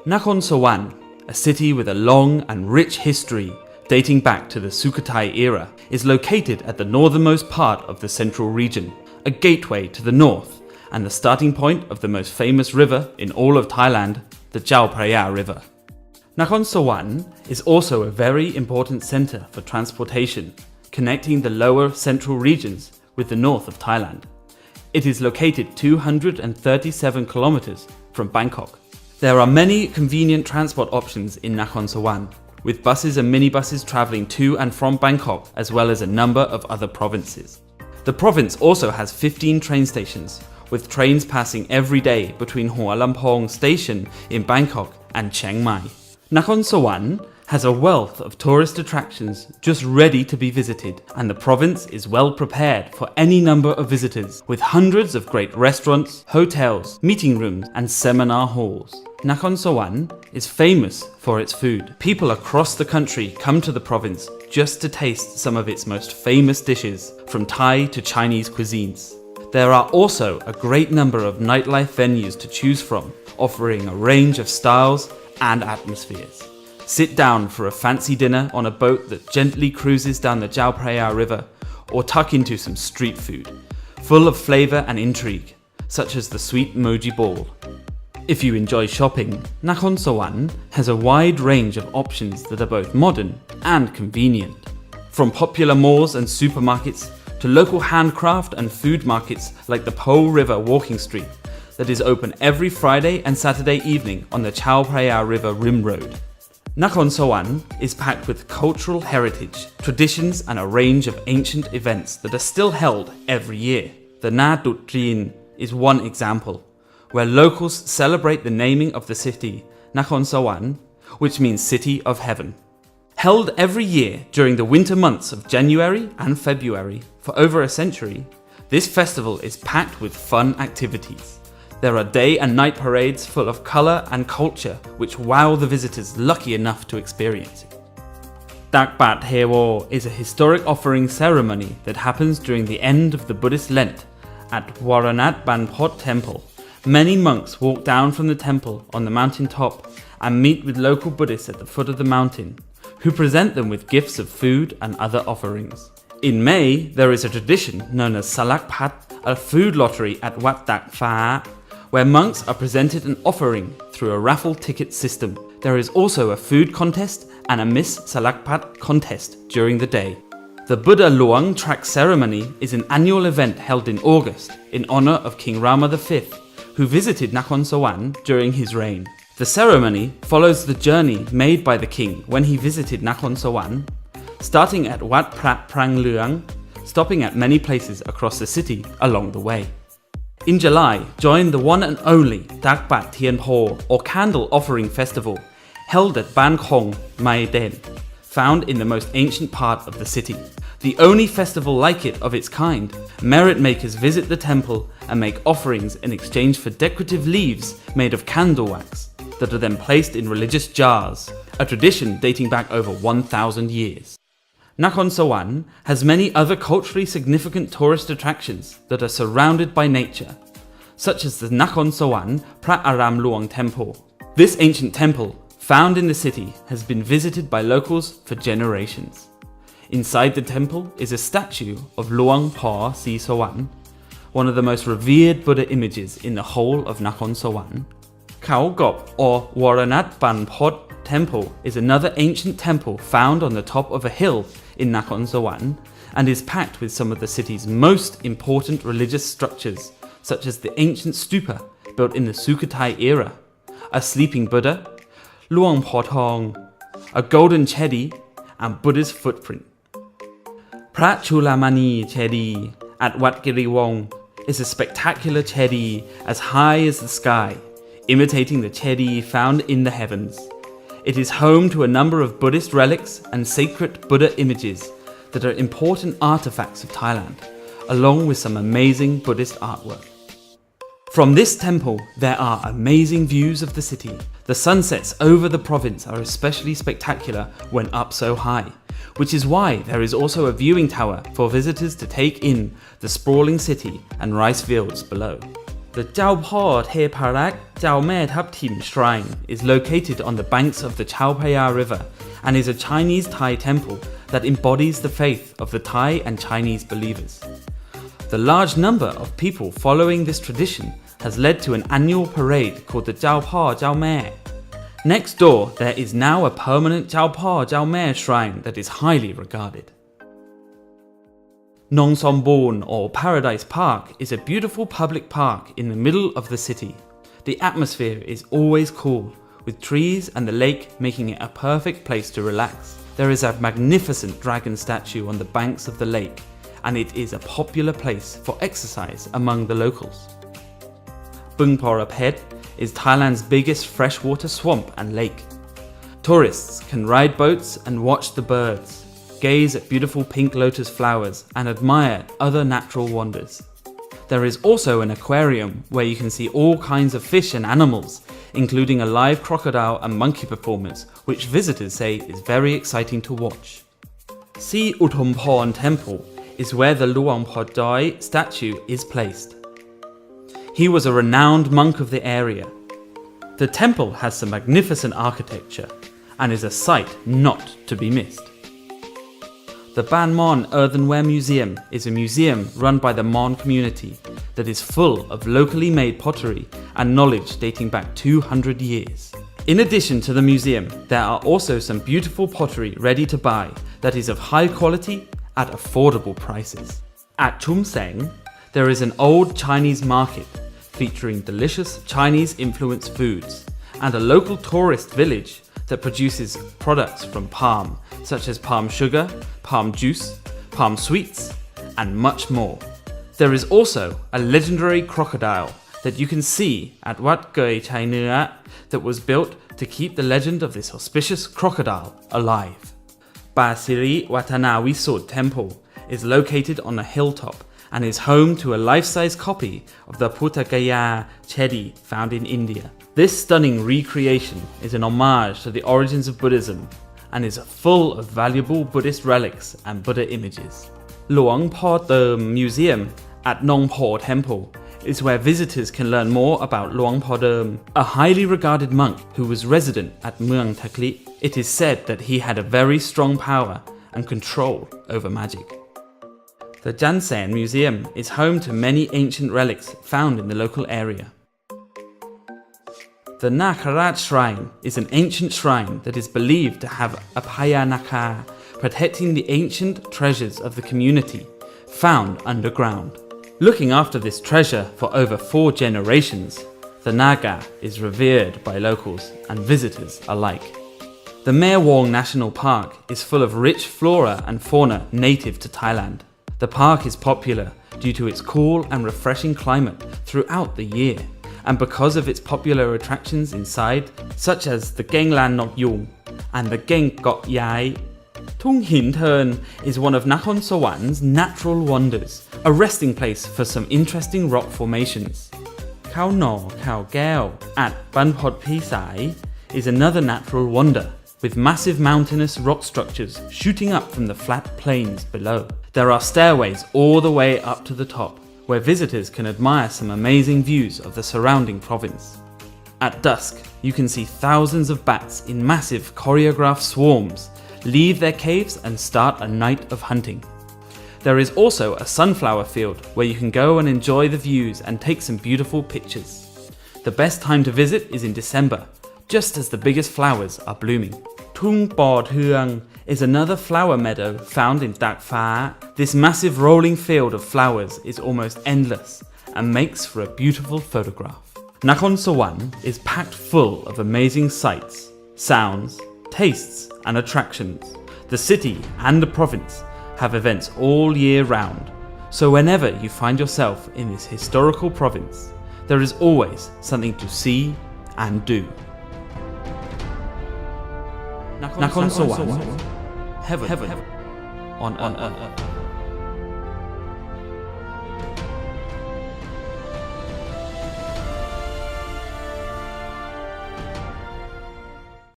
Nakhon Sawan, a city with a long and rich history dating back to the Sukhothai era, is located at the northernmost part of the central region, a gateway to the north and the starting point of the most famous river in all of Thailand, the Chao Phraya River. Nakhon Sawan is also a very important centre for transportation, connecting the lower central regions with the north of Thailand. It is located 237 kilometers from Bangkok. There are many convenient transport options in Nakhon Sawan, with buses and minibuses travelling to and from Bangkok as well as a number of other provinces. The province also has 15 train stations, with trains passing every day between Hua Lamphong station in Bangkok and Chiang Mai. Nakhon Sawan has a wealth of tourist attractions just ready to be visited, and the province is well prepared for any number of visitors, with hundreds of great restaurants, hotels, meeting rooms and seminar halls. Nakhon Sawan is famous for its food. People across the country come to the province just to taste some of its most famous dishes, from Thai to Chinese cuisines. There are also a great number of nightlife venues to choose from, offering a range of styles and atmospheres. Sit down for a fancy dinner on a boat that gently cruises down the Chao Phraya River, or tuck into some street food, full of flavour and intrigue, such as the sweet moji ball. If you enjoy shopping, Nakhon Sawan has a wide range of options that are both modern and convenient. From popular malls and supermarkets to local handcraft and food markets like the Po River Walking Street that is open every Friday and Saturday evening on the Chao Phraya River Rim Road. Nakhon Sawan is packed with cultural heritage, traditions and a range of ancient events that are still held every year. The Na Tut Trin is one example, where locals celebrate the naming of the city, Nakhon Sawan, which means City of Heaven. Held every year during the winter months of January and February for over a century, this festival is packed with fun activities. There are day and night parades full of colour and culture which wow the visitors lucky enough to experience it. Tak Pat Hewo is a historic offering ceremony that happens during the end of the Buddhist Lent at Waranat Banpot Temple. Many monks walk down from the temple on the mountain top and meet with local Buddhists at the foot of the mountain, who present them with gifts of food and other offerings. In May, there is a tradition known as Salak Pat, a food lottery at Wat Tak Pha, where monks are presented an offering through a raffle ticket system. There is also a food contest and a Miss Salak Pat contest during the day. The Buddha Luang track ceremony is an annual event held in August in honour of King Rama V, who visited Nakhon Sawan during his reign. The ceremony follows the journey made by the king when he visited Nakhon Sawan, starting at Wat Prat Prang Luang, stopping at many places across the city along the way. In July, join the one and only Tak Pat Tien Po, or Candle Offering Festival, held at Ban Khong Mai Den, found in the most ancient part of the city. The only festival like it of its kind, merit makers visit the temple and make offerings in exchange for decorative leaves made of candle wax that are then placed in religious jars, a tradition dating back over 1,000 years. Nakhon Sawan has many other culturally significant tourist attractions that are surrounded by nature, such as the Nakhon Sawan Prat Aram Luang Temple. This ancient temple, found in the city, has been visited by locals for generations. Inside the temple is a statue of Luang Por Si Sawan, one of the most revered Buddha images in the whole of Nakhon Sawan. Khao Gop, or Waranat Ban Pot Temple, is another ancient temple found on the top of a hill in Nakhon Sawan and is packed with some of the city's most important religious structures, such as the ancient stupa built in the Sukhothai era, a sleeping Buddha, Luang Por Thong, a golden chedi, and Buddha's footprint. Prat Chulamani Chedi at Wat Giriwong is a spectacular chedi as high as the sky, imitating the chedi found in the heavens. It is home to a number of Buddhist relics and sacred Buddha images that are important artifacts of Thailand, along with some amazing Buddhist artwork. From this temple, there are amazing views of the city. The sunsets over the province are especially spectacular when up so high, which is why there is also a viewing tower for visitors to take in the sprawling city and rice fields below. The Jiao Po Te Parak Jiao Me Thap Tim Shrine is located on the banks of the Chao Phraya River and is a Chinese Thai temple that embodies the faith of the Thai and Chinese believers. The large number of people following this tradition has led to an annual parade called the Jiao Po Jiao Me. Next door, there is now a permanent Jiao Po Jiao Me shrine that is highly regarded. Nakhon Sawan or Paradise Park is a beautiful public park in the middle of the city. The atmosphere is always cool, with trees and the lake making it a perfect place to relax. There is a magnificent dragon statue on the banks of the lake, and it is a popular place for exercise among the locals. Bung Porapet is Thailand's biggest freshwater swamp and lake. Tourists can ride boats and watch the birds, gaze at beautiful pink lotus flowers, and admire other natural wonders. There is also an aquarium where you can see all kinds of fish and animals, including a live crocodile and monkey performance, which visitors say is very exciting to watch. Si Uthomporn Temple is where the Luang Por Doi statue is placed. He was a renowned monk of the area. The temple has some magnificent architecture and is a sight not to be missed. The Ban Mon Earthenware Museum is a museum run by the Mon community that is full of locally made pottery and knowledge dating back 200 years. In addition to the museum, there are also some beautiful pottery ready to buy that is of high quality at affordable prices. At Chum Seng, there is an old Chinese market featuring delicious Chinese-influenced foods and a local tourist village that produces products from palm, such as palm sugar, palm juice, palm sweets, and much more. There is also a legendary crocodile that you can see at Wat Goi Chai Nua that was built to keep the legend of this auspicious crocodile alive. Ba Siri Watana Wisud Temple is located on a hilltop and is home to a life-size copy of the Puttagaya Chedi found in India. This stunning recreation is an homage to the origins of Buddhism and is full of valuable Buddhist relics and Buddha images. Luang Por Dem Museum at Nong Po Temple is where visitors can learn more about Luang Por Dem, a highly regarded monk who was resident at Muang Taklit. It is said that he had a very strong power and control over magic. The Jansen Museum is home to many ancient relics found in the local area. The Nakharat Shrine is an ancient shrine that is believed to have a Phaya Nakha protecting the ancient treasures of the community found underground. Looking after this treasure for over 4 generations, the Naga is revered by locals and visitors alike. The Mae Wong National Park is full of rich flora and fauna native to Thailand. The park is popular due to its cool and refreshing climate throughout the year, and because of its popular attractions inside, such as the Ganglan Nok Yung and the Geng Kok Yai. Tung Hin Turn is one of Nakhon Sawan's natural wonders, a resting place for some interesting rock formations. Khao No Khao Gao at Banpot Pisai is another natural wonder, with massive mountainous rock structures shooting up from the flat plains below. There are stairways all the way up to the top, where visitors can admire some amazing views of the surrounding province. At dusk, you can see thousands of bats in massive choreographed swarms leave their caves and start a night of hunting. There is also a sunflower field where you can go and enjoy the views and take some beautiful pictures. The best time to visit is in December, just as the biggest flowers are blooming. Tung Bod Huang is another flower meadow found in Dak Pha. This massive rolling field of flowers is almost endless and makes for a beautiful photograph. Nakhon Sawan is packed full of amazing sights, sounds, tastes and attractions. The city and the province have events all year round, so whenever you find yourself in this historical province, there is always something to see and do. Nakhon Sawan, heaven on earth.